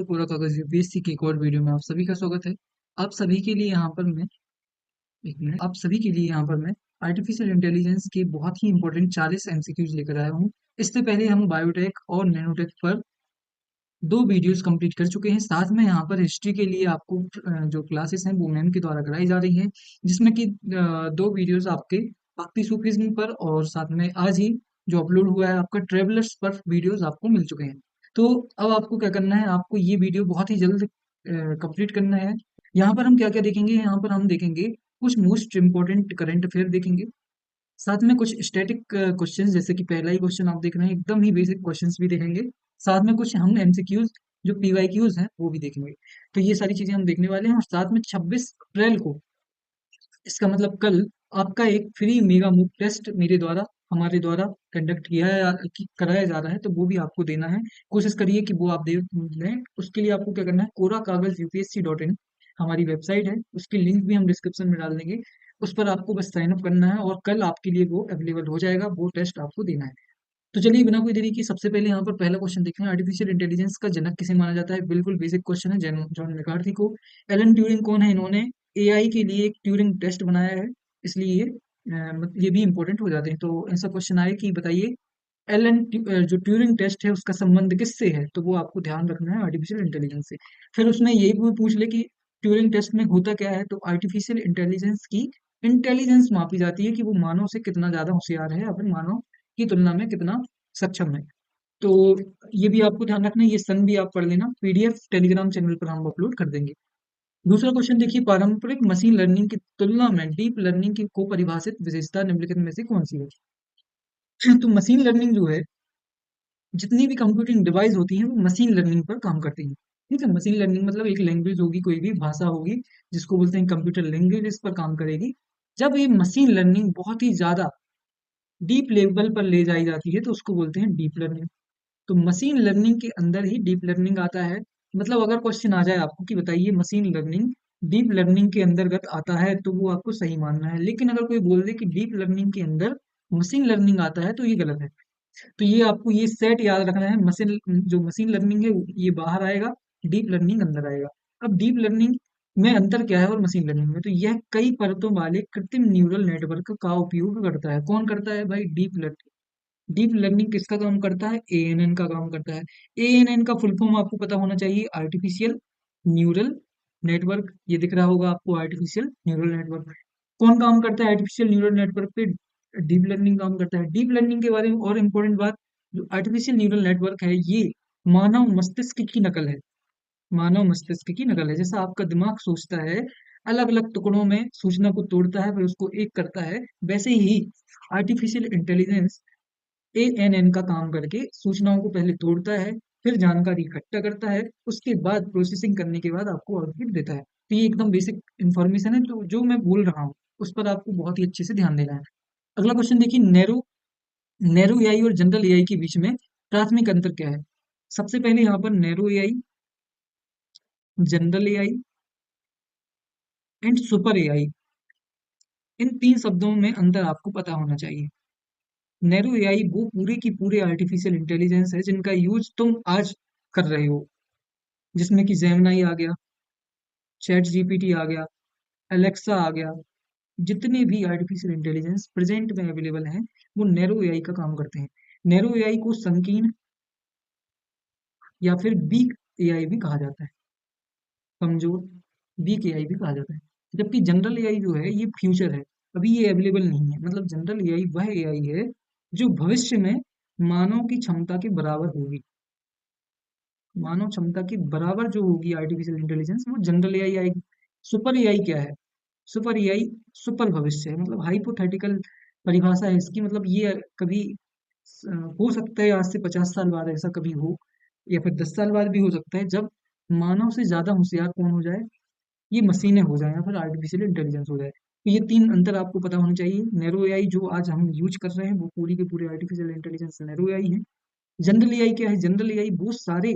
पूरा कागज यूपीएससी की एक और वीडियो में आप सभी का स्वागत है। आप सभी के लिए यहाँ पर मैं एक मिनट आप सभी के लिए यहाँ पर मैं आर्टिफिशियल इंटेलिजेंस के बहुत ही इंपॉर्टेंट 40 एमसीक्यूज लेकर आया हूँ। इससे पहले हम बायोटेक और नैनोटेक पर दो वीडियोस कंप्लीट कर चुके हैं। साथ में यहाँ पर हिस्ट्री के लिए आपको जो क्लासेस हैं वो मैम के द्वारा कराई जा रही हैं, जिसमें कि दो वीडियोस आपके भक्ति सूफीज्म पर और साथ में आज ही जो अपलोड हुआ है आपका ट्रेवलर्स पर वीडियोस आपको मिल चुके हैं। तो अब आपको क्या करना है, आपको ये वीडियो बहुत ही जल्द कंप्लीट करना है। यहाँ पर हम क्या क्या देखेंगे, यहाँ पर हम देखेंगे कुछ मोस्ट इंपॉर्टेंट करंट अफेयर देखेंगे, साथ में कुछ स्टैटिक क्वेश्चंस जैसे कि पहला ही क्वेश्चन आप देख रहे हैं एकदम ही बेसिक क्वेश्चंस भी देखेंगे। साथ में कुछ हम एमसीक्यूज जो पीवाईक्यूज हैं वो भी देखेंगे। तो ये सारी चीजें हम देखने वाले हैं और साथ में 26 अप्रैल को, इसका मतलब कल, आपका एक फ्री मेगा मूक टेस्ट मेरे द्वारा हमारे द्वारा कंडक्ट किया है कराया जा रहा है, तो वो भी आपको देना है। कोशिश करिए कि वो आप दे लें। उसके लिए आपको क्या करना है, कोरा कागज यूपीएससी.in हमारी वेबसाइट है, उसकी लिंक भी हम डिस्क्रिप्शन में डाल देंगे। उस पर आपको बस साइन अप करना है और कल आपके लिए वो अवेलेबल हो जाएगा, वो टेस्ट आपको देना है। तो चलिए बिना कोई देरी की सबसे पहले यहाँ पर पहला क्वेश्चन देखते हैं। आर्टिफिशियल इंटेलिजेंस का जनक किसे माना जाता है? बिल्कुल बेसिक क्वेश्चन है, जॉन मैकार्थी को। एलन ट्यूरिंग कौन है? इन्होंने एआई के लिए एक ट्यूरिंग टेस्ट बनाया है, इसलिए ये भी इंपॉर्टेंट हो जाते हैं। तो ऐसा क्वेश्चन आए कि बताइए जो ट्यूरिंग टेस्ट है उसका संबंध किससे है, तो वो आपको ध्यान रखना है आर्टिफिशियल इंटेलिजेंस से। फिर उसमें यही भी पूछ ले कि ट्यूरिंग टेस्ट में होता क्या है, तो आर्टिफिशियल इंटेलिजेंस की इंटेलिजेंस मापी जाती है कि वो मानव से कितना ज्यादा होशियार है या फिर मानव की तुलना में कितना सक्षम है। तो ये भी आपको ध्यान रखना है, ये सन भी आप पढ़ लेना, पीडीएफ टेलीग्राम चैनल पर हम अपलोड कर देंगे। दूसरा क्वेश्चन देखिए, पारंपरिक मशीन लर्निंग की तुलना में डीप लर्निंग की को परिभाषित विशेषता निम्नलिखित में से कौन सी है? तो मशीन लर्निंग जो है, जितनी भी कंप्यूटिंग डिवाइस होती हैं वो मशीन लर्निंग पर काम करती हैं। ठीक है, मशीन लर्निंग मतलब एक लैंग्वेज होगी, कोई भी भाषा होगी जिसको बोलते हैं कंप्यूटर लैंग्वेज, इस पर काम करेगी। जब ये मशीन लर्निंग बहुत ही ज्यादा डीप लेवल पर ले जाई जाती है तो उसको बोलते हैं डीप लर्निंग। तो मशीन लर्निंग के अंदर ही डीप लर्निंग आता है। मतलब अगर क्वेश्चन आ जाए आपको कि बताइए मशीन लर्निंग डीप लर्निंग के अंतर्गत आता है, तो वो आपको सही मानना है। लेकिन अगर कोई बोल दे कि डीप लर्निंग के अंदर मशीन लर्निंग आता है, तो ये गलत है। तो ये आपको ये सेट याद रखना है, मशीन जो मशीन लर्निंग है ये बाहर आएगा, डीप लर्निंग अंदर आएगा। अब डीप लर्निंग में अंतर क्या है और मशीन लर्निंग में, तो यह कई परतों वाले कृत्रिम न्यूरल नेटवर्क का उपयोग करता है। कौन करता है भाई? Deep learning. डीप लर्निंग किसका काम करता है? एएनएन का काम करता है। एएनएन का फुल फॉर्म आपको पता होना चाहिए, आर्टिफिशियल न्यूरल नेटवर्क। ये दिख रहा होगा आपको, आर्टिफिशियल न्यूरल नेटवर्क। कौन काम करता है आर्टिफिशियल न्यूरल नेटवर्क पे? डीप लर्निंग काम करता है। डीप लर्निंग के बारे में और इम्पोर्टेंट बात, जो आर्टिफिशियल न्यूरल नेटवर्क है ये मानव मस्तिष्क की नकल है। मानव मस्तिष्क की नकल है। जैसा आपका दिमाग सोचता है, अलग अलग टुकड़ों में सूचना को तोड़ता है फिर उसको एक करता है, वैसे ही आर्टिफिशियल इंटेलिजेंस एएनएन का काम करके सूचनाओं को पहले तोड़ता है, फिर जानकारी इकट्ठा करता है, उसके बाद प्रोसेसिंग करने के बाद आपको आउटपुट देता है। तो ये एकदम बेसिक इन्फॉर्मेशन है, तो जो मैं बोल रहा हूँ उस पर आपको बहुत ही अच्छे से ध्यान देना है। अगला क्वेश्चन देखिए, नैरो नैरो एआई और जनरल एआई के बीच में प्राथमिक अंतर क्या है? सबसे पहले यहाँ पर narrow AI, general AI and super AI, इन तीन शब्दों में अंतर आपको पता होना चाहिए। नैरो एआई वो पूरे की पूरे आर्टिफिशियल इंटेलिजेंस है जिनका यूज तुम आज कर रहे हो, जिसमें कि जेमिनाई आ गया, चैट जीपीटी आ गया, अलेक्सा आ गया। जितने भी आर्टिफिशियल इंटेलिजेंस प्रेजेंट में अवेलेबल हैं वो नैरो एआई का काम करते हैं। नैरो एआई को संकीर्ण या फिर वीक एआई भी कहा जाता है, कमजोर, वीक एआई भी कहा जाता है। जबकि जनरल एआई जो है ये फ्यूचर है, अभी ये अवेलेबल नहीं है। मतलब जनरल एआई वह एआई है जो भविष्य में मानव की क्षमता के बराबर होगी। मानव क्षमता के बराबर जो होगी आर्टिफिशियल इंटेलिजेंस, वो जनरल एआई आएगी। सुपर एआई क्या है? सुपर एआई सुपर भविष्य है, मतलब हाइपोथेटिकल परिभाषा है इसकी। मतलब ये कभी हो सकता है आज से 50 साल बाद ऐसा कभी हो, या फिर 10 साल बाद भी हो सकता है, जब मानव से ज्यादा होशियार कौन हो जाए? ये मशीनें हो जाए या फिर आर्टिफिशियल इंटेलिजेंस हो जाए। तो ये तीन अंतर आपको पता होना चाहिए। नैरो एआई जो आज हम यूज कर रहे हैं वो पूरी के पूरे आर्टिफिशियल इंटेलिजेंस नैरो एआई है। जनरल एआई क्या है? जनरल एआई वो सारे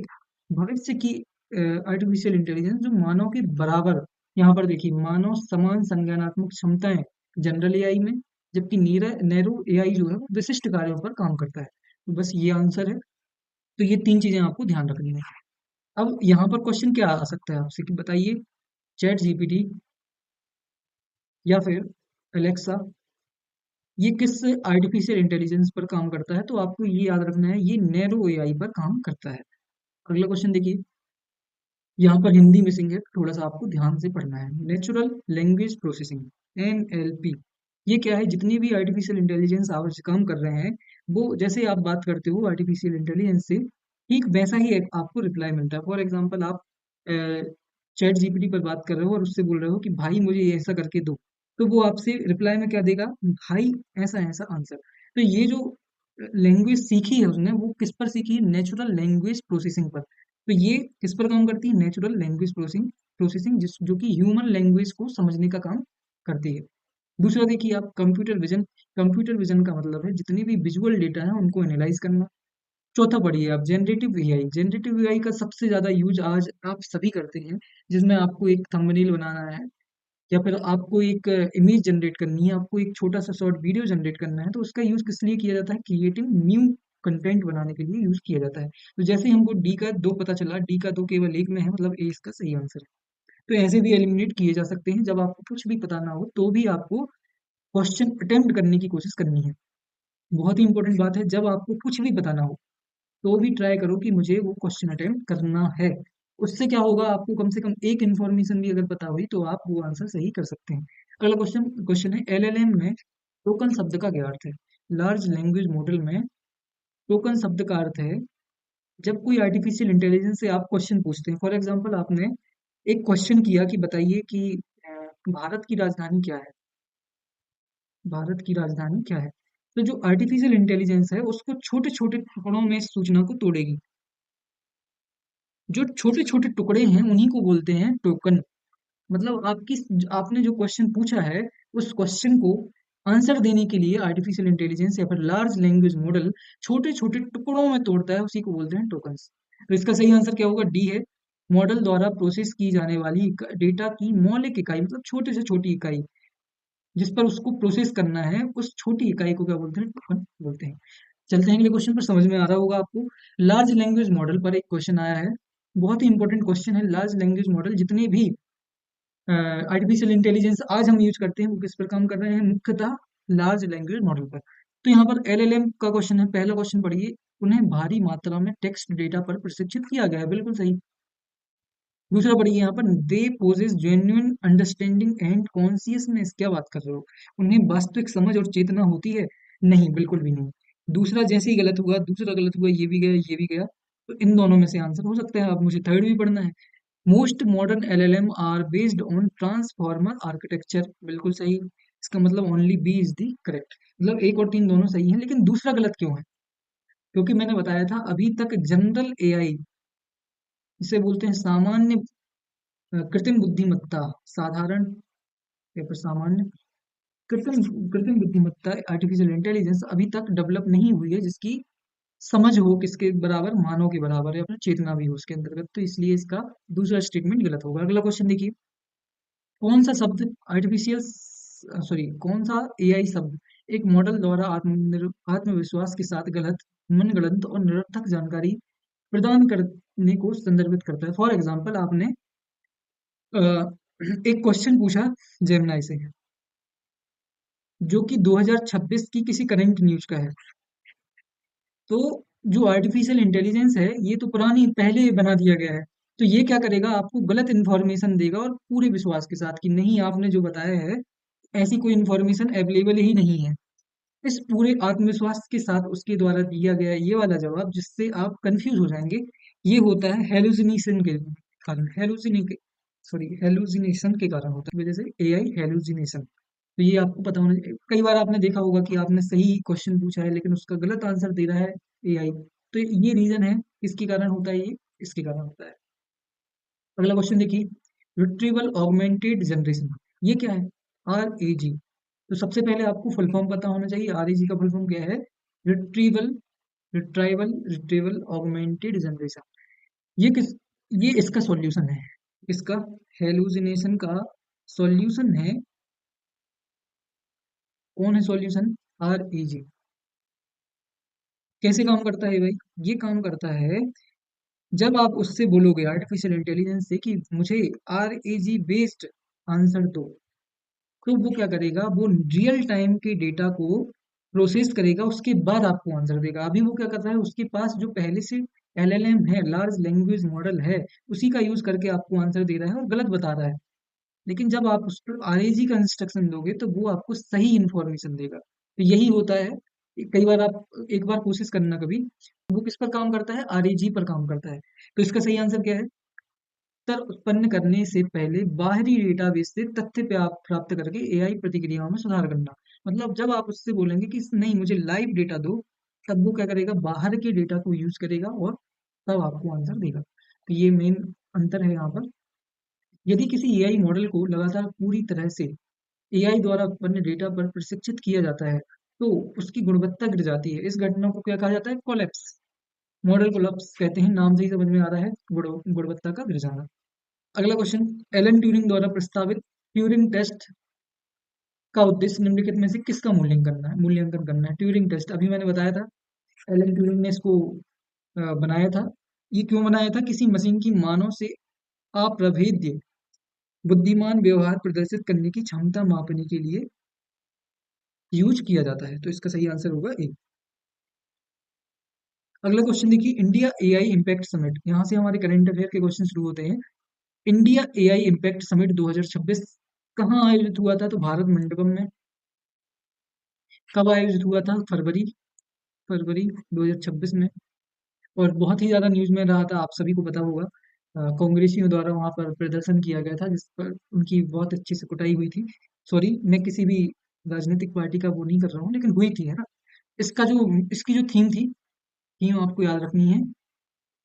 भविष्य की आर्टिफिशियल इंटेलिजेंस जो मानव के बराबर, यहाँ पर देखिए, मानव समान संज्ञानात्मक क्षमताएं जनरल एआई में, जबकि नैरो एआई जो है वो विशिष्ट कार्यों पर काम करता है। तो बस ये आंसर है। तो ये तीन चीजें आपको ध्यान रखनी है। अब यहाँ पर क्वेश्चन क्या आ सकता है आपसे कि बताइए, चैट जीपीटी या फिर अलेक्सा ये किस आर्टिफिशियल इंटेलिजेंस पर काम करता है? तो आपको ये याद रखना है, ये नैरो एआई पर काम करता है। अगला क्वेश्चन देखिए, यहाँ पर हिंदी मिसिंग है, थोड़ा सा आपको ध्यान से पढ़ना है। नेचुरल लैंग्वेज प्रोसेसिंग, एनएलपी, ये क्या है? जितनी भी आर्टिफिशियल इंटेलिजेंस आज काम कर रहे हैं, वो जैसे आप बात करते हो आर्टिफिशियल इंटेलिजेंस से, ठीक वैसा ही एक आपको रिप्लाई मिलता है। फॉर एग्जांपल, आप चैट जीपीटी पर बात कर रहे हो और उससे बोल रहे हो कि भाई मुझे ये ऐसा करके दो, तो वो आपसे रिप्लाई में क्या देगा? भाई ऐसा ऐसा आंसर। तो ये जो लैंग्वेज सीखी है उसने, वो किस पर सीखी है? नेचुरल लैंग्वेज प्रोसेसिंग पर। तो ये किस पर काम करती है? नेचुरल लैंग्वेज प्रोसेसिंग प्रोसेसिंग जिस जो कि ह्यूमन लैंग्वेज को समझने का काम करती है। दूसरा देखिए आप, कंप्यूटर विजन। कंप्यूटर विजन का मतलब है जितनी भी विजुअल डेटा है उनको एनालाइज करना। चौथा पढ़िए आप, जनरेटिव एआई। जनरेटिव एआई का सबसे ज्यादा यूज आज आप सभी करते हैं, जिसमें आपको एक थंबनेल बनाना है या फिर आपको एक इमेज जनरेट करनी है, आपको एक छोटा सा शॉर्ट वीडियो जनरेट करना है, तो उसका यूज किस लिए किया जाता है? क्रिएटिव न्यू कंटेंट बनाने के लिए यूज किया जाता है। तो जैसे ही हमको डी का दो पता चला, डी का दो केवल एक में है, मतलब ए इसका सही आंसर है। तो ऐसे भी एलिमिनेट किए जा सकते हैं। जब आपको कुछ भी पता ना हो तो भी आपको क्वेश्चन अटेम्प्ट करने की कोशिश करनी है। बहुत ही इंपॉर्टेंट बात है, जब आपको कुछ भी पता ना हो तो भी ट्राई करो कि मुझे वो क्वेश्चन अटेम्प्ट करना है। उससे क्या होगा? आपको कम से कम एक इन्फॉर्मेशन भी अगर पता हुई तो आप वो आंसर सही कर सकते हैं। अगला क्वेश्चन क्वेश्चन है, एलएलएम में टोकन शब्द का क्या अर्थ है? लार्ज लैंग्वेज मॉडल में टोकन शब्द का अर्थ है, जब कोई आर्टिफिशियल इंटेलिजेंस से आप क्वेश्चन पूछते हैं। फॉर एग्जांपल, आपने एक क्वेश्चन किया कि बताइए कि भारत की राजधानी क्या है? भारत की राजधानी क्या है? तो जो आर्टिफिशियल इंटेलिजेंस है उसको छोटे छोटे टुकड़ों में इस सूचना को तोड़ेगी। जो छोटे छोटे टुकड़े हैं उन्हीं को बोलते हैं टोकन। मतलब आपने जो क्वेश्चन पूछा है, उस क्वेश्चन को आंसर देने के लिए आर्टिफिशियल इंटेलिजेंस या फिर लार्ज लैंग्वेज मॉडल छोटे छोटे टुकड़ों में तोड़ता है, उसी को बोलते हैं टोकन्स। तो इसका सही आंसर क्या होगा? डी है। मॉडल द्वारा प्रोसेस की जाने वाली डेटा की मौलिक इकाई, मतलब छोटे से छोटी इकाई जिस पर उसको प्रोसेस करना है, उस छोटी इकाई को क्या बोलते हैं? टोकन बोलते हैं। चलते हैं अगले क्वेश्चन पर, समझ में आ रहा होगा आपको। लार्ज लैंग्वेज मॉडल पर एक क्वेश्चन आया है, बहुत ही इंपॉर्टेंट क्वेश्चन है। लार्ज लैंग्वेज मॉडल जितने भी आर्टिफिशियल इंटेलिजेंस आज हम यूज करते हैं वो किस पर काम कर रहे हैं? मुख्यतः लार्ज लैंग्वेज मॉडल पर। तो यहाँ पर एलएलएम का क्वेश्चन है, पहला क्वेश्चन पढ़िए। उन्हें भारी मात्रा में टेक्स्ट डेटा पर प्रशिक्षित किया गया है, बिल्कुल सही। दूसरा पढ़िए यहाँ पर, they possess genuine understanding and consciousness, क्या बात कर रहे हो? उन्हें वास्तविक समझ और चेतना होती है? नहीं, बिल्कुल भी नहीं। दूसरा जैसे ही गलत हुआ, दूसरा गलत हुआ, ये भी गया ये भी गया। तो इन दोनों में से आंसर हो सकता है। अब मुझे थर्ड भी पढ़ना है। Most modern LLM are based on transformer architecture, बिल्कुल सही। इसका मतलब only B is the correct. मतलब एक और तीन दोनों सही हैं, लेकिन दूसरा गलत क्यों है? क्योंकि मैंने बताया था अभी तक जनरल एआई, जिसे बोलते हैं सामान्य कृत्रिम बुद्धिमत्ता, साधारण या फिर सामान्य कृत्रिम कृत्रिम बुद्धिमत्ता, आर्टिफिशियल इंटेलिजेंस अभी तक डेवलप नहीं हुई है जिसकी समझ हो किसके बराबर? मानव के बराबर, या फिर चेतना भी हो उसके अंतर्गत। तो इसलिए इसका दूसरा स्टेटमेंट गलत होगा। अगला क्वेश्चन देखिए, कौन सा शब्द आर्टिफिशियल सॉरी कौन सा एआई शब्द एक मॉडल द्वारा आत्मविश्वास के साथ गलत, मनगढ़ंत और निरर्थक जानकारी प्रदान करने को संदर्भित करता है? फॉर एग्जाम्पल, आपने अ, एक क्वेश्चन पूछा जेमिनाई से, जो कि 2026 की किसी करंट न्यूज का है। तो जो आर्टिफिशियल इंटेलिजेंस है, ये तो पुरानी पहले बना दिया गया है। तो ये क्या करेगा? आपको गलत इन्फॉर्मेशन देगा और पूरे विश्वास के साथ कि नहीं, आपने जो बताया है ऐसी कोई इन्फॉर्मेशन अवेलेबल ही नहीं है। इस पूरे आत्मविश्वास के साथ उसके द्वारा दिया गया ये वाला जवाब, जिससे आप कंफ्यूज हो जाएंगे, ये होता है हेलुसिनेशन के कारण। हेलुसिनेशन के कारण होता है, वजह से एआई हेलुसिनेशन। तो ये आपको पता होना चाहिए। कई बार आपने देखा होगा कि आपने सही क्वेश्चन पूछा है लेकिन उसका गलत आंसर दे रहा है एआई। तो ये रीजन है, इसके कारण होता है ये, इसके कारण होता है। अगला क्वेश्चन देखिए, रिट्रीवल ऑगमेंटेड जनरेशन, ये क्या है? आर ए जी। तो सबसे पहले आपको फुल फॉर्म पता होना चाहिए, आर ए जी का फुल फॉर्म क्या है? Retrieval retrieval augmented generation. ये किस ये इसका सॉल्यूशन है, इसका हेलुसिनेशन का सॉल्यूशन है। कौन है सॉल्यूशन? आर ए जी। कैसे काम करता है भाई? ये काम करता है जब आप उससे बोलोगे आर्टिफिशियल इंटेलिजेंस से कि मुझे RAG बेस्ड आंसर दो, तो वो क्या करेगा, वो रियल टाइम के डेटा को प्रोसेस करेगा, उसके बाद आपको आंसर देगा। अभी वो क्या कर रहा है, उसके पास जो पहले से LLM है, लार्ज लैंग्वेज मॉडल है, उसी का यूज करके आपको आंसर दे रहा है और गलत बता रहा है। लेकिन जब आप उस पर RAG का इंस्ट्रक्शन दोगे तो वो आपको सही इंफॉर्मेशन देगा। तो यही होता है। कई बार आप एक बार कोशिश करना कभी, वो किस पर काम करता है, RAG पर काम करता है। तो इसका सही आंसर क्या है, उत्तर उत्पन्न करने से पहले बाहरी डेटाबेस से तथ्य प्राप्त करके AI प्रतिक्रियाओं में सुधार करना। मतलब जब आप उससे बोलेंगे कि नहीं मुझे लाइव डेटा दो, तब वो क्या करेगा, बाहर के डेटा को यूज करेगा और तब आपको आंसर देगा। तो ये मेन अंतर है यहाँ पर। यदि किसी AI मॉडल को लगातार पूरी तरह से AI द्वारा उत्पन्न डेटा पर प्रशिक्षित किया जाता है, तो उसकी गुणवत्ता गिर जाती है। इस घटना को क्या कहा जाता है, कोलैप्स। मॉडल कोलैप्स कहते हैं, नाम से ही समझ में आ रहा है, गुणवत्ता का गिर जाना। अगला क्वेश्चन, एलन ट्यूरिंग द्वारा प्रस्तावित ट्यूरिंग टेस्ट का उद्देश्य निम्नलिखित में से किसका मूल्यांकन करना है। ट्यूरिंग टेस्ट अभी मैंने बताया था, एलन ट्यूरिंग ने इसको बनाया था। ये क्यों बनाया था, किसी मशीन की मानव से अप्रभेद्य बुद्धिमान व्यवहार प्रदर्शित करने की क्षमता मापने के लिए यूज किया जाता है। तो इसका सही आंसर होगा ए। अगला क्वेश्चन देखिए, इंडिया AI इम्पैक्ट समिट, यहाँ से हमारे करंट अफेयर के क्वेश्चन शुरू होते हैं। इंडिया AI इम्पैक्ट समिट 2026 कहाँ आयोजित हुआ था, तो भारत मंडपम में। कब आयोजित हुआ था, फरवरी फरवरी 2026 में। और बहुत ही ज्यादा न्यूज में रहा था, आप सभी को पता होगा। कांग्रेसियों द्वारा वहां पर प्रदर्शन किया गया था, जिस पर उनकी बहुत अच्छी से कुटाई हुई थी। सॉरी, मैं किसी भी राजनीतिक पार्टी का वो नहीं कर रहा हूँ, लेकिन हुई थी, है ना। इसका जो इसकी जो थीम थी, थीम आपको याद रखनी है,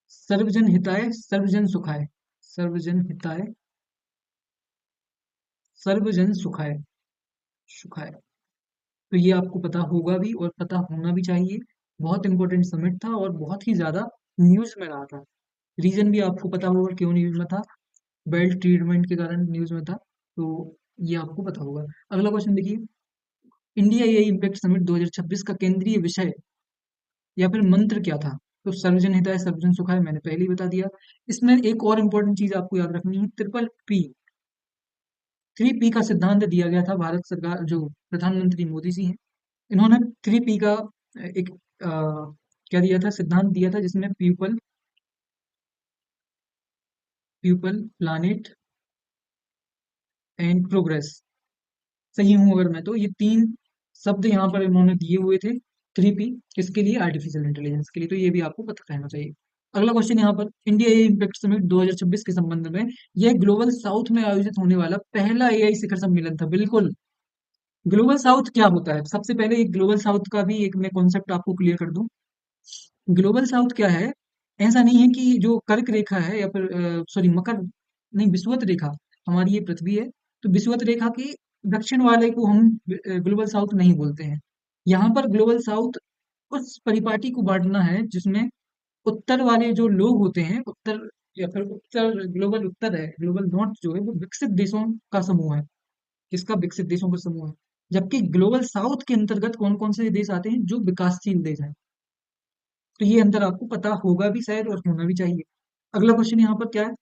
सर्वजन हिताय सर्वजन सुखाय। सर्वजन हिताय सर्वजन सुखाय, सुखाय। तो ये आपको पता होगा भी और पता होना भी चाहिए। बहुत इंपॉर्टेंट समिट था और बहुत ही ज्यादा न्यूज में रहा था। रीजन भी आपको पता होगा क्यों न्यूज में था, बेल्ट ट्रीटमेंट के कारण न्यूज में था। तो ये आपको पता होगा। अगला क्वेश्चन देखिए, इंडिया AI इम्पैक्ट समिट 2026 का केंद्रीय विषय या फिर मंत्र क्या था। तो सर्वजन हिताय सर्वजन सुखाय मैंने पहले ही बता दिया। इसमें एक और इम्पोर्टेंट चीज आपको याद रखनी है, ट्रिपल P, 3P का सिद्धांत दिया गया था। भारत सरकार जो प्रधानमंत्री मोदी जी हैं, इन्होंने 3P का एक क्या दिया था, सिद्धांत दिया था, जिसमें people, people, planet and progress. सही हूं अगर मैं, तो ये तीन शब्द यहाँ पर इन्होंने दिए हुए थे। 3P किसके लिए, आर्टिफिशियल इंटेलिजेंस के लिए। तो ये भी आपको पता रहना चाहिए। अगला क्वेश्चन यहाँ पर, इंडिया AI इम्पैक्ट समिट 2026 के संबंध में, यह ग्लोबल साउथ में आयोजित होने वाला पहला AI शिखर सम्मेलन था। बिल्कुल। ग्लोबल साउथ क्या होता है, सबसे पहले एक ग्लोबल साउथ का भी एक मैं कॉन्सेप्ट आपको क्लियर कर दूं। ग्लोबल साउथ क्या है, ऐसा नहीं है कि जो कर्क रेखा है या फिर सॉरी मकर नहीं, विषुवत रेखा, हमारी ये पृथ्वी है, तो विषुवत रेखा के दक्षिण वाले को हम ग्लोबल साउथ नहीं बोलते हैं। यहाँ पर ग्लोबल साउथ उस परिपाटी को बांटना है जिसमें उत्तर वाले जो लोग होते हैं, उत्तर या फिर उत्तर, ग्लोबल उत्तर है, ग्लोबल नॉर्थ जो है वो विकसित देशों का समूह है। किसका, विकसित देशों का समूह है। जबकि ग्लोबल साउथ के अंतर्गत कौन कौन से देश आते हैं, जो विकासशील देश हैं। तो ये अंतर आपको पता होगा भी शायद और होना भी चाहिए। अगला क्वेश्चन यहाँ पर क्या है,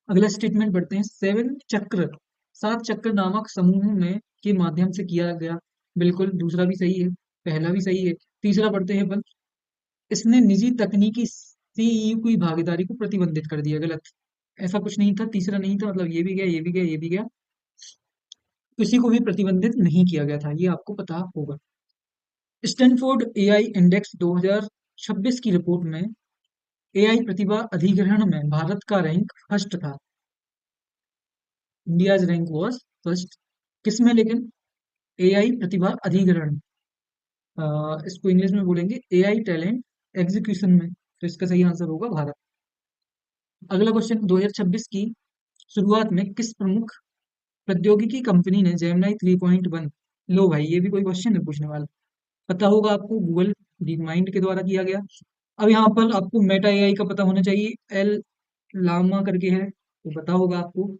अगला स्टेटमेंट पढ़ते हैं, सेवन चक्र, सात चक्र नामक समूह में के माध्यम से किया गया। बिल्कुल, दूसरा भी सही है, पहला भी सही है। तीसरा पढ़ते हैं अपन, इसने निजी तकनीकी CEO की भागीदारी को प्रतिबंधित कर दिया। गलत, ऐसा कुछ नहीं था, तीसरा नहीं था, मतलब ये भी गया, ये भी गया, ये भी गया। किसी को भी प्रतिबंधित नहीं किया गया था, ये आपको पता होगा। स्टैनफोर्ड AI इंडेक्स 2026 की रिपोर्ट में AI प्रतिभा अधिग्रहण में भारत का रैंक फर्स्ट था। India's rank was first. किसमें लेकिन, AI प्रतिभा अधिग्रहण, इसको इंग्लिश में बोलेंगे AI टैलेंट एग्जीक्यूशन में। तो इसका सही आंसर होगा भारत। अगला क्वेश्चन, 2026 की शुरुआत में किस प्रमुख प्रौद्योगिकी कंपनी ने जेमिनाई 3.1, लो भाई ये भी कोई क्वेश्चन है पूछने वाला, पता होगा आपको, गूगल डीप माइंड के द्वारा किया गया। अब यहाँ पर आपको मेटा AI का पता होना चाहिए, एल लामा करके है, तो पता होगा आपको।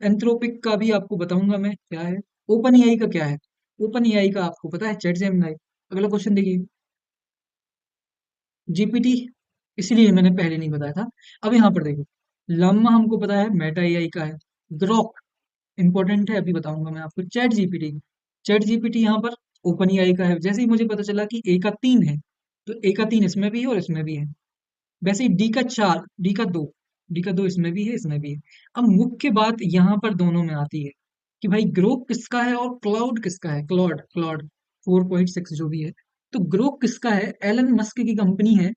एंथ्रोपिक का भी आपको बताऊंगा मैं क्या है। ओपन AI का क्या है, ओपन AI का आपको पता है, चैट जेमिनाई। अगला क्वेश्चन देखिए, GPT इसलिए मैंने पहले नहीं बताया था। अब यहाँ पर देखो, लामा हमको पता है मेटा एआई का है। ग्रोक इंपॉर्टेंट है, अभी बताऊंगा मैं आपको। चैट जीपीटी, चैट जीपीटी यहाँ पर ओपन एआई का है। जैसे ही मुझे पता चला कि ए का 3 है, तो ए का 3 इसमें भी है और इसमें भी है। वैसे ही डी का 4, डी का दो इसमें भी है, इसमें भी है। अब मुख्य बात यहाँ पर दोनों में आती है कि भाई ग्रोक किसका है और क्लाउड किसका है। क्लॉड क्लॉड 4.6 जो भी है, तो ग्रोक किसका है? एलन मस्क की कंपनी है।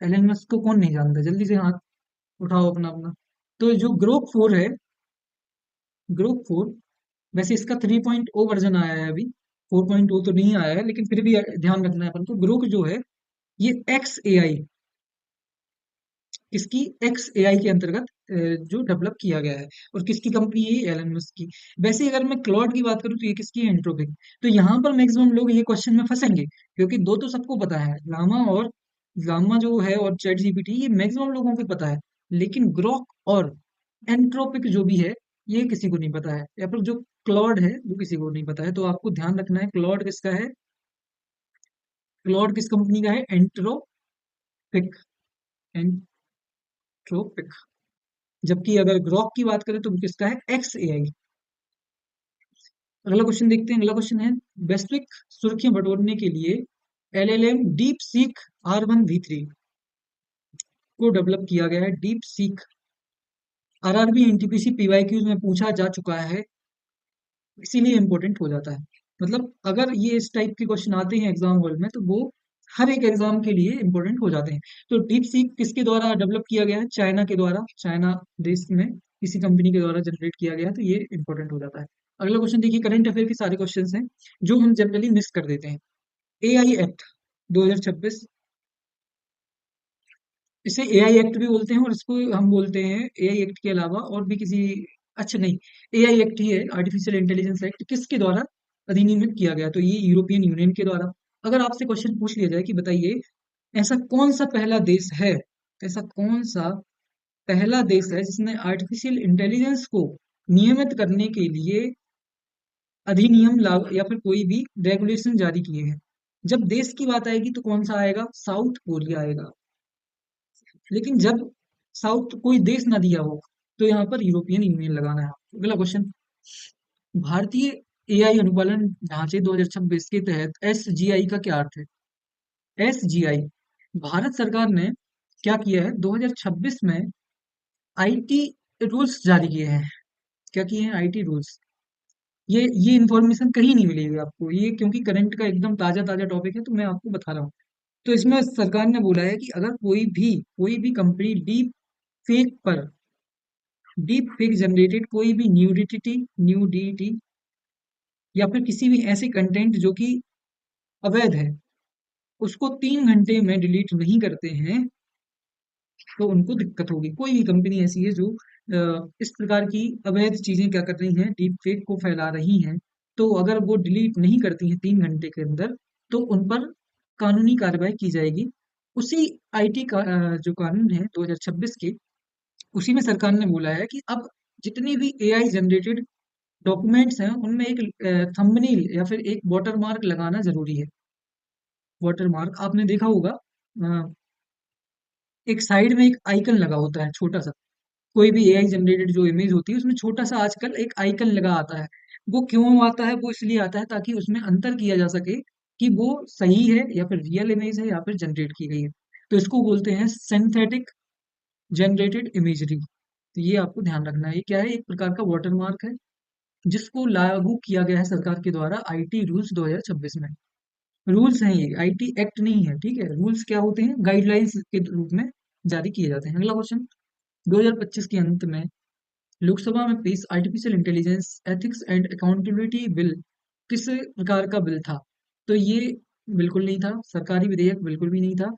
एलन मस्क को कौन नहीं जानता? जल्दी से हाथ उठाओ अपना अपना। तो जो ग्रोक 4 है, ग्रोक 4, वैसे इसका 3.0 वर्जन आया है अभी, 4.0 तो नहीं आया है, लेकिन फिर भी ध्यान रखना है अपन को। ग्रोक जो है, ये एक्स एआई, किसकी? एक्स एआई के अंतर्गत जो डेवलप किया गया है। और किसकी कंपनी है? एलन मस्क की। वैसे अगर मैं क्लॉड की बात करूं तो ये किसकी है? एंट्रोपिक। तो यहाँ पर मैक्सिमम लोग ये क्वेश्चन में फंसेंगे, क्योंकि दो तो सबको पता है, लामा जो है और चैट जीपीटी, ये मैक्सिमम लोगों को पता है। लेकिन ग्रोक और एंट्रोपिक जो भी है, ये किसी को नहीं पता है। या फिर जो क्लॉड है वो किसी को नहीं पता है। तो आपको ध्यान रखना है, क्लॉड किसका है? क्लॉड किस कंपनी का है? Entropic, entropic. जबकि अगर ग्रॉक की बात करें तो वो किसका है? X AI. अगला क्वेश्चन देखते हैं। अगला क्वेश्चन है, वैश्विक सुर्खियां बटोरने के लिए एलएलएम डीप सीक R1V3 को डेवलप किया गया है। Deep seek RRB NTPC PYQs में पूछा जा चुका है, इसीलिए इंपॉर्टेंट हो जाता है। मतलब अगर ये इस टाइप के क्वेश्चन आते हैं एग्जाम वर्ल्ड में, तो वो हर एक एग्जाम के लिए इंपॉर्टेंट हो जाते हैं। तो डीप सीक किसके द्वारा डेवलप किया गया है? चाइना के द्वारा, चाइना देश में किसी कंपनी के द्वारा जनरेट किया गया है, तो ये इंपॉर्टेंट हो जाता है। अगला क्वेश्चन देखिए, करंट अफेयर के सारे क्वेश्चन हैं जो हम जनरली मिस कर देते हैं। एआई एक्ट 2026, इसे एआई एक्ट भी बोलते हैं, और इसको हम बोलते हैं एआई एक्ट के अलावा और भी किसी, अच्छा नहीं, एआई एक्ट ही है। आर्टिफिशियल इंटेलिजेंस एक्ट किसके द्वारा अधिनियमित किया गया? तो ये यूरोपियन यूनियन के द्वारा। अगर आपसे क्वेश्चन पूछ लिया जाए कि बताइए, ऐसा कौन सा पहला देश है, ऐसा कौन सा पहला देश है जिसने आर्टिफिशियल इंटेलिजेंस को नियमित करने के लिए अधिनियम लागू या फिर कोई भी रेगुलेशन जारी किए हैं? जब देश की बात आएगी तो कौन सा आएगा? साउथ कोरिया आएगा। लेकिन जब साउथ कोई देश ना दिया हो, तो यहाँ पर यूरोपियन यूनियन लगाना है। अगला क्वेश्चन, भारतीय एआई अनुपालन ढांचे 2026 के तहत एसजीआई का क्या अर्थ है? एसजीआई, भारत सरकार ने क्या किया है 2026 में? आईटी रूल्स जारी किए हैं। क्या किए हैं? IT rules. ये इंफॉर्मेशन कहीं नहीं मिलेगी आपको ये, क्योंकि करंट का एकदम ताजा ताजा टॉपिक है, तो मैं आपको बता रहा हूँ। तो इसमें सरकार ने बोला है कि अगर कोई भी कंपनी डीप फेक जनरेटेड कोई भी न्यूडिटी या फिर किसी भी ऐसे कंटेंट जो कि अवैध है, उसको 3 घंटे में डिलीट नहीं करते हैं, तो उनको दिक्कत होगी। कोई भी कंपनी ऐसी है जो इस प्रकार की अवैध चीजें क्या कर रही हैं, डीप फेक को फैला रही हैं, तो अगर वो डिलीट नहीं करती हैं 3 घंटे के अंदर, तो उन पर कानूनी कार्रवाई की जाएगी। उसी आईटी का जो कानून है 2026 के, उसी में सरकार ने बोला है कि अब जितनी भी एआई जनरेटेड डॉक्यूमेंट्स हैं, उनमें एक थंबनेल या फिर एक वाटरमार्क लगाना जरूरी है। वाटरमार्क आपने देखा होगा, अ, एक साइड में एक आइकन लगा होता है छोटा सा। कोई भी एआई जनरेटेड जो इमेज होती है, उसमें छोटा सा आजकल एक आइकन लगा आता है। वो क्यों आता है? वो इसलिए आता है ताकि उसमें अंतर किया जा सके कि वो सही है या फिर रियल इमेज है या फिर जनरेट की गई है। तो इसको बोलते हैं सिंथेटिक जनरेटेड इमेजरी। तो ये आपको ध्यान रखना है। ये क्या है? एक प्रकार का वाटरमार्क है, जिसको लागू किया गया है सरकार के द्वारा आईटी रूल्स 2026 में। रूल्स हैं ये, आईटी एक्ट नहीं है, ठीक है। रूल्स क्या होते हैं? गाइडलाइंस के रूप में जारी किए जाते हैं। अगला क्वेश्चन, 2025 के अंत में लोकसभा में पेश artificial intelligence ethics and accountability bill किस प्रकार का बिल था? तो ये बिल्कुल नहीं था सरकारी विधेयक, बिल्कुल भी नहीं था।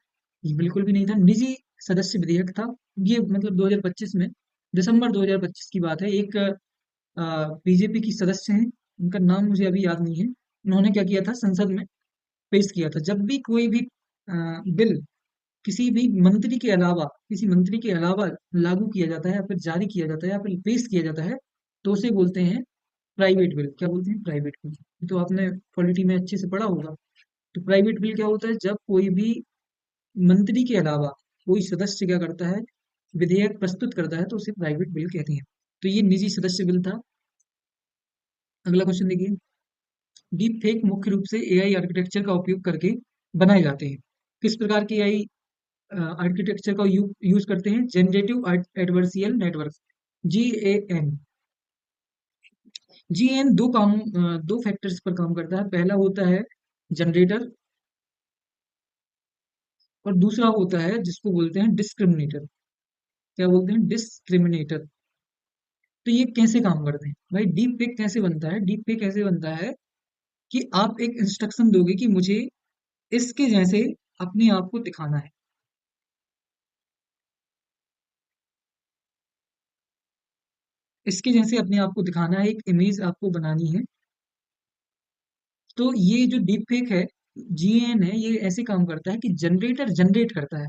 ये बिल्कुल भी नहीं था, निजी सदस्य विधेयक था। ये मतलब 2025 में, दिसंबर 2025 की बात है। एक बीजेपी की सदस्य हैं, उनका नाम मुझे अभी याद नहीं है। उन्होंने क्या किया था, संसद में पेश किया था। जब भी कोई भी बिल किसी भी मंत्री के अलावा, किसी मंत्री के अलावा लागू किया जाता है या फिर जारी किया जाता है या फिर पेश किया जाता है, तो उसे बोलते हैं प्राइवेट बिल। क्या बोलते हैं? Private bill. तो आपने पॉलिटी में अच्छे से पढ़ा होगा। तो प्राइवेट बिल क्या होता है? जब कोई भी मंत्री के अलावा कोई सदस्य क्या करता है, विधेयक प्रस्तुत करता है, तो उसे प्राइवेट बिल कहते हैं। तो ये निजी सदस्य बिल था। अगला क्वेश्चन देखिए। डीप फेक मुख्य रूप से एआई आर्किटेक्चर का उपयोग करके बनाए जाते हैं। किस प्रकार के एआई आर्किटेक्चर का यूज करते हैं? Generative adversarial network, GAN। GAN दो फैक्टर्स पर काम करता है। पहला होता है जनरेटर, और दूसरा होता है जिसको बोलते हैं डिस्क्रिमिनेटर। क्या बोलते हैं? डिस्क्रिमिनेटर। तो ये कैसे काम करते हैं भाई? डीप फेक कैसे बनता है? डीप फेक कैसे बनता है कि आप एक इंस्ट्रक्शन दोगे कि मुझे इसके जैसे अपने आप को दिखाना है, इसके जैसे अपने आप को दिखाना है, एक इमेज आपको बनानी है। तो ये जो डीप फेक है, GAN है, ये ऐसे काम करता है कि जनरेटर जनरेट करता है।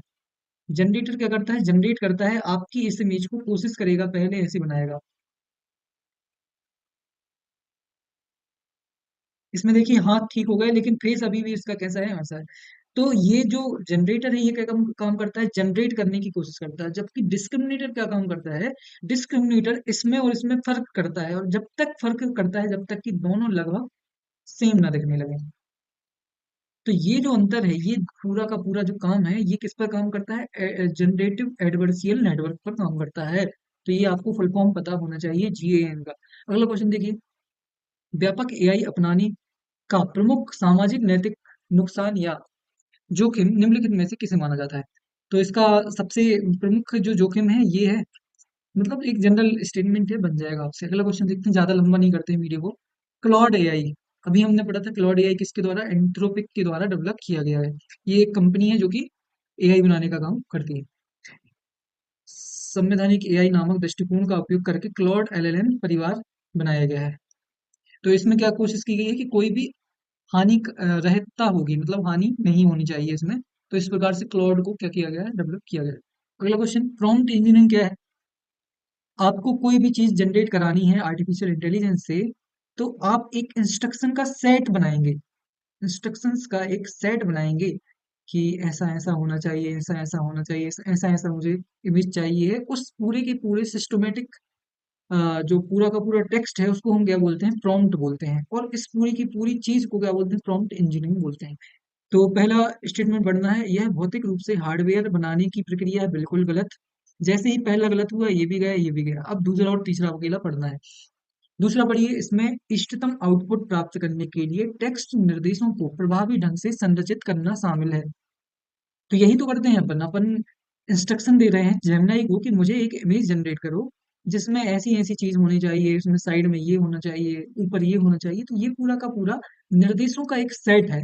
जनरेटर क्या करता है? जनरेट करता है आपकी इस इमेज को, कोशिश करेगा पहले ऐसे बनाएगा। इसमें देखिए हाथ ठीक हो गए, लेकिन फेस अभी भी इसका कैसा है? वैसा है। तो ये जो जनरेटर है, ये क्या काम करता है? जनरेट करने की कोशिश करता है। जबकि डिस्क्रिमिनेटर क्या काम करता है? डिस्क्रिमिनेटर इसमें और इसमें फर्क करता है, और जब तक फर्क करता है, जब तक कि दोनों लगभग सेम ना दिखने लगे। तो ये जो अंतर है, ये पूरा का पूरा जो काम है, ये किस पर काम करता है? जनरेटिव एडवर्सियल नेटवर्क पर काम करता है। तो ये आपको फुल फॉर्म पता होना चाहिए GAN का। अगला क्वेश्चन देखिए। व्यापक एआई अपनाने का प्रमुख सामाजिक नैतिक नुकसान या जोखिम निम्नलिखित में से किसे माना जाता है? तो इसका सबसे प्रमुख जो जोखिम है ये है, मतलब एक जनरल स्टेटमेंट है, बन जाएगा आपसे। अगला क्वेश्चन देखते हैं, ज्यादा लंबा नहीं करते हैं वीडियो को। क्लॉड एआई, अभी हमने पढ़ा था क्लॉड एआई किसके द्वारा? एंथ्रोपिक के द्वारा डेवलप किया गया है। ये एक कंपनी है जो कि एआई बनाने का काम करती है। संवैधानिक एआई नामक दृष्टिकोण का उपयोग करके क्लॉड LLM परिवार बनाया गया है। तो इसमें क्या कोशिश की गई है कि कोई भी हानि रहता होगी, मतलब हानि नहीं होनी चाहिए इसमें। तो इस प्रकार से क्लाउड को क्या किया गया है? डेवलप किया गया है। अगला क्वेश्चन, प्रॉम्प्ट इंजीनियरिंग क्या है? आपको कोई भी चीज जनरेट करानी है आर्टिफिशियल इंटेलिजेंस से, तो आप एक इंस्ट्रक्शन का सेट बनाएंगे। इंस्ट्रक्शंस का एक सेट बनाएंगे कि ऐसा ऐसा होना चाहिए, ऐसा ऐसा होना चाहिए, ऐसा ऐसा मुझे इमेज चाहिए। उस पूरे के पूरे सिस्टमेटिक जो पूरा का पूरा टेक्स्ट है, उसको हम क्या बोलते हैं? प्रॉम्प्ट बोलते हैं। और इस पूरी की पूरी चीज को क्या बोलते हैं? प्रॉम्प्ट इंजीनियरिंग बोलते हैं। तो पहला स्टेटमेंट पढ़ना है, यह भौतिक रूप से हार्डवेयर बनाने की प्रक्रिया है बिल्कुल गलत। जैसे ही पहला गलत हुआ, ये भी गया, ये भी गया। अब दूसरा और तीसरा अकेला पढ़ना है। दूसरा पढ़िए, इसमें इष्टतम आउटपुट प्राप्त करने के लिए टेक्स्ट निर्देशों को प्रभावी ढंग से संरचित करना शामिल है। तो यही तो करते हैं अपन इंस्ट्रक्शन दे रहे हैं जेमिनाई को कि मुझे एक इमेज जनरेट करो जिसमें ऐसी ऐसी चीज होनी चाहिए, इसमें साइड में ये होना चाहिए, ऊपर ये होना चाहिए। तो ये पूरा का पूरा निर्देशों का एक सेट है,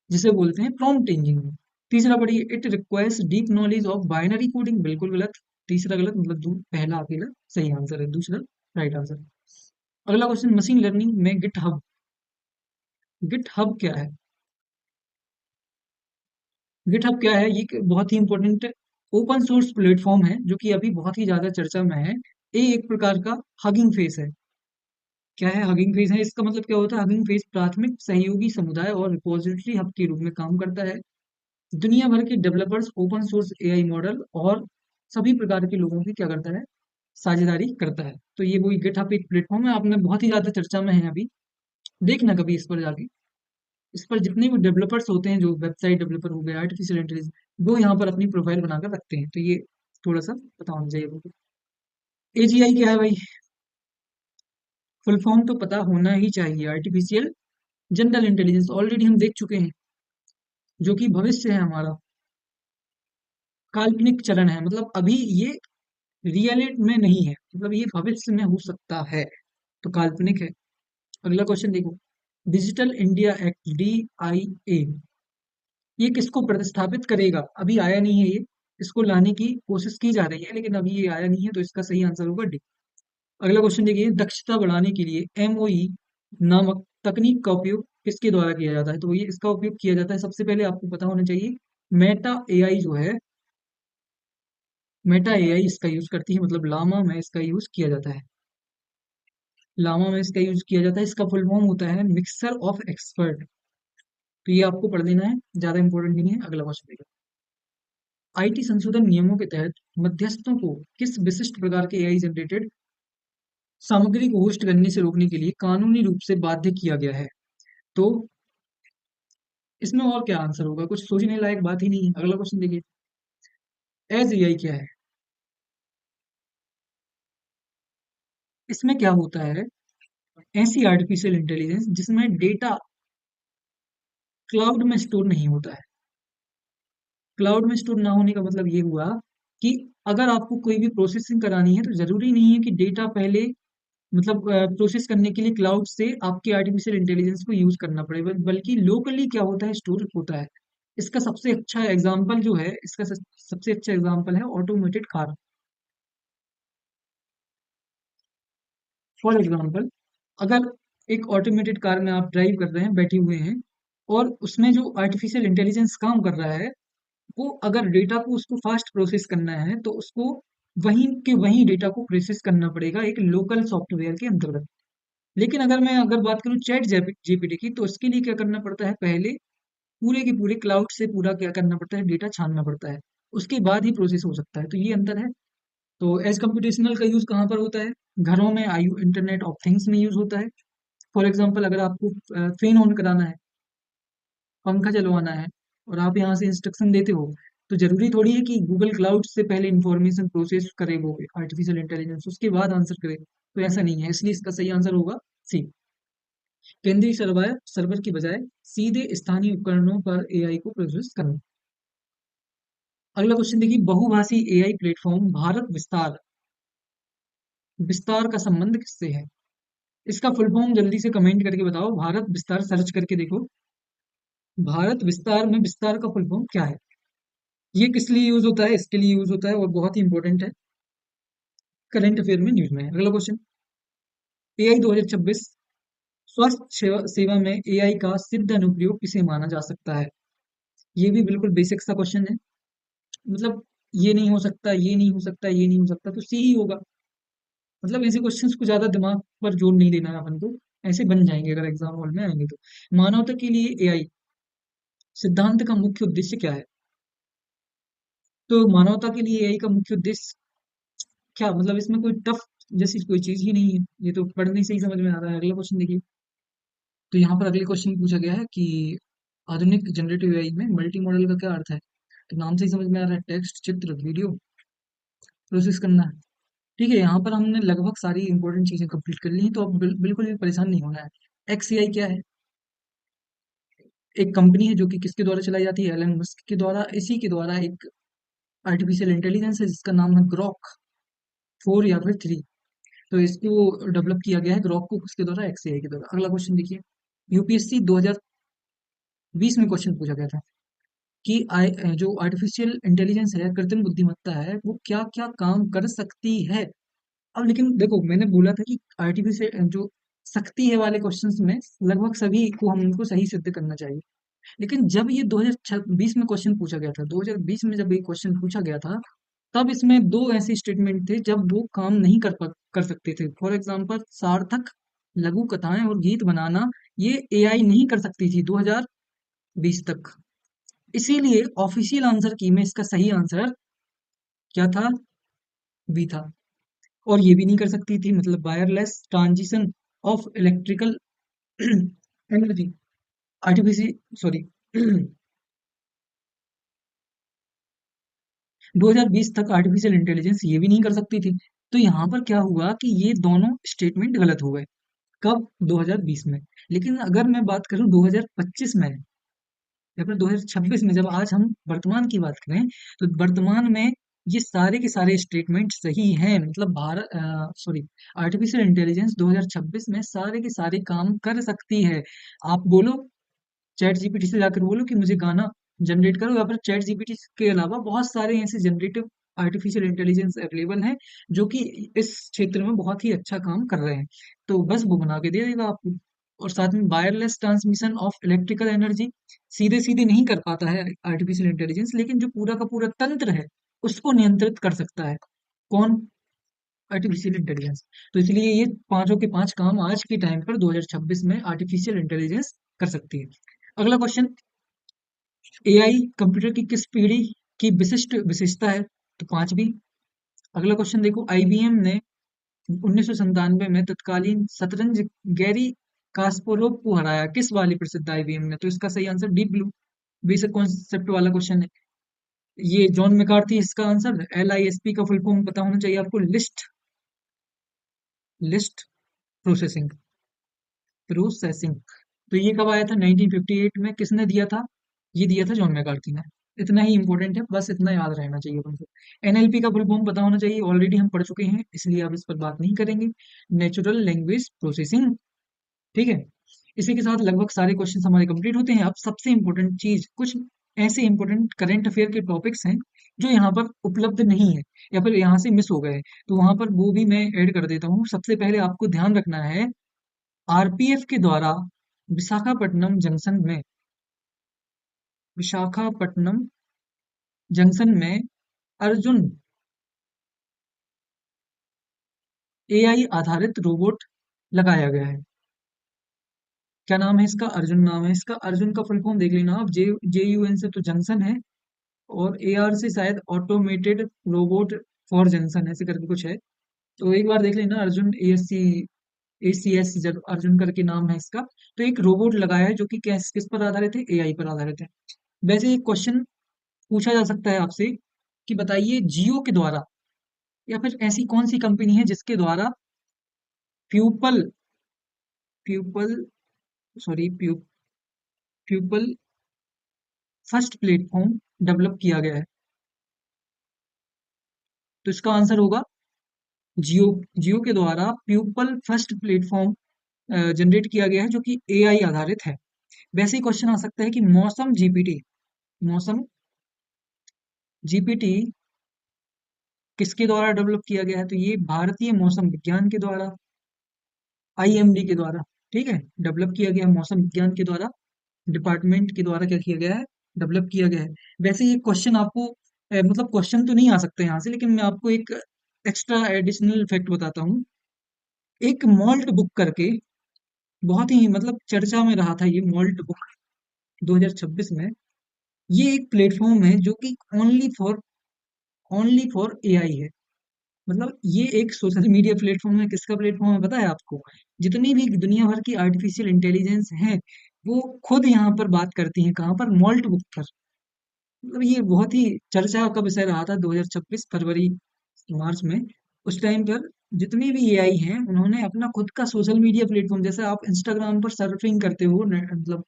जिसे बोलते हैं प्रॉम्प्ट इंजीनियरिंग। तीसरा पढ़िए, it requires deep knowledge of binary coding, बिल्कुल गलत। तीसरा गलत, मतलब पहला अकेला सही आंसर है, दूसरा राइट आंसर। अगला क्वेश्चन, मशीन लर्निंग में गिट हब। गिट हब क्या है? गिट हब क्या है? ये एक बहुत ही इंपॉर्टेंट ओपन सोर्स प्लेटफॉर्म है, जो कि अभी बहुत ही ज्यादा चर्चा में है। ये एक प्रकार का हगिंग फेस है। क्या है? हगिंग फेस है। इसका मतलब क्या होता है? हगिंग फेस प्राथमिक सहयोगी समुदाय और रिपोजिटरी हब के रूप में काम करता है। दुनिया भर के developers, open source AI model और सभी प्रकार के लोगों की क्या करता है? साझेदारी करता है। तो ये वही गिटहब एक प्लेटफॉर्म है, आपने बहुत ही ज्यादा चर्चा में है अभी। देखना कभी इस पर जाके। इस पर जितने भी डेवलपर्स होते हैं, जो वेबसाइट डेवलपर हो गए, आर्टिफिशियल इंटेलिजेंस, वो यहाँ पर अपनी प्रोफाइल बनाकर रखते हैं। तो ये थोड़ा सा पता होना चाहिए आपको। AGI क्या है भाई? फुल फॉर्म तो पता होना ही चाहिए। आर्टिफिशियल जनरल इंटेलिजेंस ऑलरेडी हम देख चुके हैं, जो कि भविष्य है हमारा। काल्पनिक चलन है, मतलब अभी ये रियलिटी में नहीं है, मतलब ये भविष्य में हो सकता है। तो काल्पनिक है। अगला क्वेश्चन देखो। डिजिटल इंडिया एक्ट, DIA, ये किसको प्रतिस्थापित करेगा? अभी आया नहीं है ये। इसको लाने की कोशिश की जा रही है, लेकिन अभी ये आया नहीं है, तो इसका सही आंसर होगा डी। अगला क्वेश्चन देखिए, दक्षता बढ़ाने के लिए MOE नामक तकनीक का उपयोग किसके द्वारा किया जाता है? तो ये इसका उपयोग किया जाता है, सबसे पहले आपको पता होना चाहिए, मेटा AI जो है, मेटा AI इसका यूज करती है, मतलब लामा में इसका यूज किया जाता है। लामा में इसका यूज किया जाता है। इसका फुल फॉर्म होता है मिक्सर ऑफ एक्सपर्ट। तो ये आपको पढ़ लेना है, ज्यादा इंपॉर्टेंट नहीं है। अगला क्वेश्चन देखिए। आईटी संशोधन नियमों के तहत मध्यस्थों को किस विशिष्ट प्रकार के एआई जनरेटेड सामग्री को होस्ट करने से रोकने के लिए कानूनी रूप से बाध्य किया गया है? तो इसमें और क्या आंसर होगा? कुछ सोचने लायक बात ही नहीं है। अगला क्वेश्चन देखिए, एज एआई क्या है? इसमें क्या होता है? ऐसी आर्टिफिशियल इंटेलिजेंस जिसमें डेटा क्लाउड में स्टोर नहीं होता है। क्लाउड में स्टोर ना होने का मतलब ये हुआ कि अगर आपको कोई भी प्रोसेसिंग करानी है तो जरूरी नहीं है कि डेटा पहले मतलब प्रोसेस करने के लिए क्लाउड से आपके आर्टिफिशियल इंटेलिजेंस को यूज करना पड़े, बल्कि लोकली क्या होता है, स्टोर होता है। इसका सबसे अच्छा एग्जांपल जो है, इसका सबसे अच्छा एग्जांपल है ऑटोमेटेड कार। फॉर एग्जांपल, अगर एक ऑटोमेटेड कार में आप ड्राइव कर रहे हैं, बैठे हुए हैं, और उसमें जो आर्टिफिशियल इंटेलिजेंस काम कर रहा है, वो अगर डेटा को उसको फास्ट प्रोसेस करना है तो उसको वहीं के वहीं डेटा को प्रोसेस करना पड़ेगा एक लोकल सॉफ्टवेयर के अंतर्गत। लेकिन अगर बात करूँ चैट जीपीटी की, तो उसके लिए क्या करना पड़ता है? पहले पूरे के पूरे क्लाउड से पूरा क्या करना पड़ता है? डेटा छानना पड़ता है, उसके बाद ही प्रोसेस हो सकता है। तो ये अंतर है। तो एज कंप्यूटेशनल का यूज कहाँ पर होता है? घरों में, आई इंटरनेट ऑफ थिंग्स में यूज होता है। फॉर एग्जाम्पल, अगर आपको फैन ऑन कराना है, पंखा चलवाना है, और आप यहाँ से इंस्ट्रक्शन देते हो, तो जरूरी थोड़ी है कि गूगल क्लाउड से पहले इंफॉर्मेशन प्रोसेस करे वो आर्टिफिशियल इंटेलिजेंस, उसके बाद आंसर करे। तो ऐसा नहीं है, इसलिए इसका सही आंसर होगा सी। केंद्रीय सर्वर सर्वर की बजाय सीधे स्थानीय उपकरणों पर एआई को प्रोसेस करना। अगला क्वेश्चन देखिए, बहुभाषी एआई प्लेटफॉर्म भारत विस्तार, विस्तार का संबंध किससे है? इसका फुल फॉर्म जल्दी से कमेंट करके बताओ। भारत विस्तार सर्च करके देखो। भारत विस्तार में विस्तार का फुल फॉर्म क्या है? ये किस लिए यूज होता है? इसके लिए यूज होता है, और बहुत ही इंपॉर्टेंट है, करंट अफेयर में, न्यूज में है। अगला क्वेश्चन, एआई 2026 स्वास्थ्य सेवा में एआई का सिद्ध अनुप्रयोग किसे माना जा सकता है? ये भी बिल्कुल बेसिक सा क्वेश्चन है। मतलब ये नहीं हो सकता, ये नहीं हो सकता, ये नहीं हो सकता, तो सी ही होगा। मतलब ऐसे क्वेश्चंस को ज्यादा दिमाग पर जोर नहीं देना है अपन को, ऐसे बन जाएंगे अगर एग्जाम हॉल में आएंगे तो। मानवता के लिए एआई सिद्धांत का मुख्य उद्देश्य क्या है? तो मानवता के लिए एआई का मुख्य उद्देश्य क्या, मतलब इसमें कोई टफ जैसी कोई चीज ही नहीं है, ये तो पढ़ने से ही समझ में आ रहा है। अगला क्वेश्चन देखिए, तो यहाँ पर अगले क्वेश्चन पूछा गया है कि आधुनिक जनरेटिव एआई में मल्टी मॉडल का क्या अर्थ है? तो नाम से ही समझ में आ रहा है, टेक्स्ट, चित्र, वीडियो प्रोसेस करना है। ठीक है, यहाँ पर हमने लगभग सारी इंपॉर्टेंट चीजें कंप्लीट कर ली हैं, तो अब बिल्कुल भी परेशान नहीं होना है। एक्सएआई क्या है? एक कंपनी है जो कि किसके द्वारा चलाई जाती है? एलन मस्क के द्वारा। इसी के द्वारा एक आर्टिफिशियल इंटेलिजेंस है जिसका नाम है ग्रॉक 4 या फिर 3। तो इसको डेवलप किया गया है ग्रॉक को, किसके द्वारा? एक्सएआई के द्वारा। अगला क्वेश्चन देखिए, यूपीएससी 2020 में क्वेश्चन पूछा गया था कि जो आर्टिफिशियल इंटेलिजेंस है, कृत्रिम बुद्धिमत्ता है, वो क्या क्या काम कर सकती है। अब लेकिन देखो, मैंने बोला था कि आर्टिफिशियल जो सकती है वाले क्वेश्चंस में लगभग सभी को हम उनको सही सिद्ध करना चाहिए। लेकिन जब ये 2020 में क्वेश्चन पूछा गया था, 2020 में जब ये क्वेश्चन पूछा गया था, तब इसमें दो ऐसे स्टेटमेंट थे जब वो काम नहीं कर सकते थे। फॉर एग्जाम्पल, सार्थक लघु कथाएं और गीत बनाना, ये एआई नहीं कर सकती थी 2020 तक। इसीलिए ऑफिशियल आंसर की में इसका सही आंसर क्या था? बी था। और ये भी नहीं कर सकती थी, मतलब wireless transition of electrical energy, artificial, sorry 2020 तक आर्टिफिशियल इंटेलिजेंस ये भी नहीं कर सकती थी। तो यहाँ पर क्या हुआ कि ये दोनों स्टेटमेंट गलत हो गए। कब? 2020 में। लेकिन अगर मैं बात करूं 2025 में या फिर 2026 में, जब आज हम वर्तमान की बात करें, तो वर्तमान में ये सारे के सारे स्टेटमेंट सही हैं। मतलब सॉरी, आर्टिफिशियल इंटेलिजेंस 2026 में सारे के सारे काम कर सकती है। आप बोलो, चैट जीपीटी से जाकर बोलो कि मुझे गाना जनरेट करो, या फिर चैट जीपीटी के अलावा बहुत सारे ऐसे जनरेटिव आर्टिफिशियल इंटेलिजेंस अवेलेबल हैं जो कि इस क्षेत्र में बहुत ही अच्छा काम कर रहे हैं। तो बस वो बना के दे देगा आपको। और साथ में wireless transmission of electrical energy, सीधे सीधे नहीं कर पाता है आर्टिफिशियल इंटेलिजेंस, लेकिन जो पूरा का पूरा तंत्र है उसको नियंत्रित कर सकता है। कौन? Artificial intelligence. तो इसलिए ये पांचों के पांच काम आज के टाइम पर 2026 में आर्टिफिशियल इंटेलिजेंस कर सकती है। अगला क्वेश्चन, एआई कंप्यूटर की किस पीढ़ी की विशिष्ट विशेषता है, तो पांचवी। अगला क्वेश्चन देखो, आईबीएम ने 1997 में तत्कालीन शतरंज गैरी कास्पारोव को हराया, किस वाली प्रसिद्ध आईबीएम ने? तो इसका सही answer deep blue. Basic concept वाला क्वेश्चन है ये। जॉन मैकार्थी इसका आंसर। LISP का फुल फॉर्म पता होना चाहिए आपको, लिस्ट लिस्ट प्रोसेसिंग प्रोसेसिंग। तो ये कब आया था? 1958 में। किसने दिया था? ये दिया था जॉन मैकार्थी ने। इतना ही इंपॉर्टेंट है, बस इतना याद रहना चाहिए तुमको। एनएलपी का फुल फॉर्म पता होना चाहिए, ऑलरेडी हम पढ़ चुके हैं, इसलिए अब इस पर बात नहीं करेंगे। नेचुरल लैंग्वेज प्रोसेसिंग, ठीक है। इसी के साथ लगभग सारे क्वेश्चन हमारे कंप्लीट होते हैं। अब सबसे इंपॉर्टेंट चीज, कुछ ऐसे इंपॉर्टेंट करंट अफेयर के टॉपिक्स हैं जो यहाँ पर उपलब्ध नहीं है या फिर यहाँ से मिस हो गए, तो वहां पर वो भी मैं ऐड कर देता हूँ। सबसे पहले आपको ध्यान रखना है, आरपीएफ के द्वारा विशाखापट्टनम जंक्शन में विशाखापट्टनम जंक्शन में अर्जुन एआई आधारित रोबोट लगाया गया है। क्या नाम है इसका? अर्जुन नाम है इसका। अर्जुन का फुल फॉर्म देख लेना आप। JUN से तो जंक्शन है, और AR से शायद ऑटोमेटेड रोबोट फॉर जंक्शन ऐसे करके कुछ है। तो एक बार देख लेना, अर्जुन ACS जब अर्जुन करके नाम है इसका। तो एक रोबोट लगाया है जो कि किस किस पर आधारित है? AI पर आधारित है। वैसे एक क्वेश्चन पूछा जा सकता है आपसे कि बताइए, जियो के द्वारा या फिर ऐसी कौन सी कंपनी है जिसके द्वारा people people sorry people first platform develop किया गया है? तो इसका आंसर होगा जियो। जियो के द्वारा प्यूपल फर्स्ट प्लेटफॉर्म जनरेट किया गया है जो कि AI आधारित है। वैसे ही क्वेश्चन आ सकता है कि मौसम जीपीटी किसके द्वारा डेवलप किया गया है? तो ये भारतीय मौसम विज्ञान के द्वारा, IMD के द्वारा, ठीक है, डेवलप किया गया है। मौसम विज्ञान के द्वारा, डिपार्टमेंट के द्वारा क्या किया गया है? डेवलप किया गया है। वैसे ये क्वेश्चन आपको मतलब क्वेश्चन तो नहीं आ सकते यहाँ से, लेकिन मैं आपको एक एक्स्ट्रा एडिशनल फैक्ट बताता हूँ। एक मॉल्ट बुक करके बहुत ही मतलब चर्चा में रहा था ये मॉल्ट बुक 2026 में। ये एक प्लेटफॉर्म है जो कि ओनली फॉर AI है। मतलब ये एक सोशल मीडिया प्लेटफॉर्म है। किसका प्लेटफॉर्म है पता है आपको? जितनी भी दुनिया भर की आर्टिफिशियल इंटेलिजेंस है, वो खुद यहाँ पर बात करती हैं। कहाँ पर? मॉल्ट बुक पर। मतलब ये बहुत ही चर्चा का विषय रहा था 2026 फरवरी मार्च में। उस टाइम पर जितनी भी AI हैं, उन्होंने अपना खुद का सोशल मीडिया प्लेटफॉर्म, जैसे आप इंस्टाग्राम पर सर्फिंग करते हो, मतलब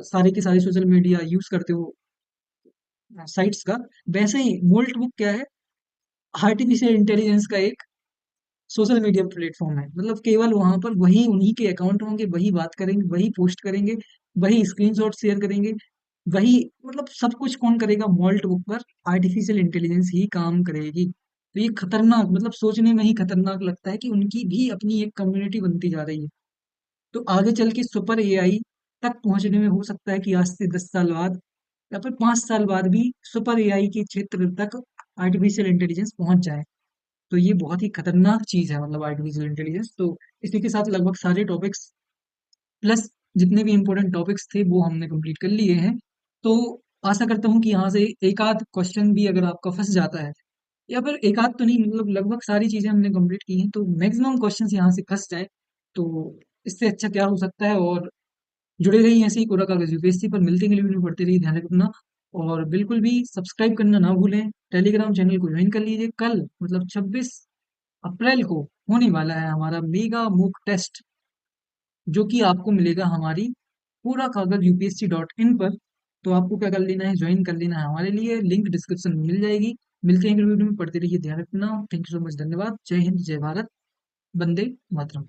सारे के सारे सोशल मीडिया यूज करते हो साइट्स का, वैसे ही मोल्ट बुक क्या है? आर्टिफिशियल इंटेलिजेंस का एक सोशल मीडिया प्लेटफॉर्म है। मतलब केवल वहां पर वही उन्हीं के अकाउंट होंगे, वही बात करेंगे, वही पोस्ट करेंगे, वही स्क्रीनशॉट शेयर करेंगे, वही मतलब सब कुछ कौन करेगा? मॉल्ट बुक पर आर्टिफिशियल इंटेलिजेंस ही काम करेगी। तो ये खतरनाक, मतलब सोचने में ही खतरनाक लगता है कि उनकी भी अपनी एक कम्युनिटी बनती जा रही है। तो आगे चल के सुपर AI तक पहुंचने में हो सकता है कि आज से 10 साल बाद या फिर 5 साल बाद भी सुपर AI के क्षेत्र तक आर्टिफिशियल इंटेलिजेंस पहुंच जाए। तो ये बहुत ही खतरनाक चीज है, मतलब आर्टिफिशियल इंटेलिजेंस। तो इसी के साथ लगभग सारे टॉपिक्स प्लस जितने भी इम्पोर्टेंट टॉपिक्स थे वो हमने कंप्लीट कर लिए हैं। तो आशा करता हूँ कि यहाँ से एक आध क्वेश्चन भी अगर आपका फंस जाता है, या फिर एक आध तो नहीं, मतलब लगभग सारी चीजें हमने कंप्लीट की हैं, तो मैक्सिमम क्वेश्चंस यहाँ से फंस जाए तो इससे अच्छा क्या हो सकता है। और जुड़े रहिए ऐसे ही कोरा कागज यूपीएससी पर। मिलते हैं, वीडियो पढ़ते रहिए, ध्यान रखना। और बिल्कुल भी सब्सक्राइब करना ना भूलें। टेलीग्राम चैनल को ज्वाइन कर लीजिए। कल मतलब 26 अप्रैल को होने वाला है हमारा मेगा मूक टेस्ट, जो कि आपको मिलेगा हमारी पूरा कागज UPSC.in पर। तो आपको क्या कर लेना है? ज्वाइन कर लेना है हमारे लिए, लिंक डिस्क्रिप्शन में मिल जाएगी। मिलते हैं अगले वीडियो में, पढ़ते रहिए, ध्यान रखना। थैंक यू सो मच, धन्यवाद। जय हिंद, जय भारत, वंदे मातरम।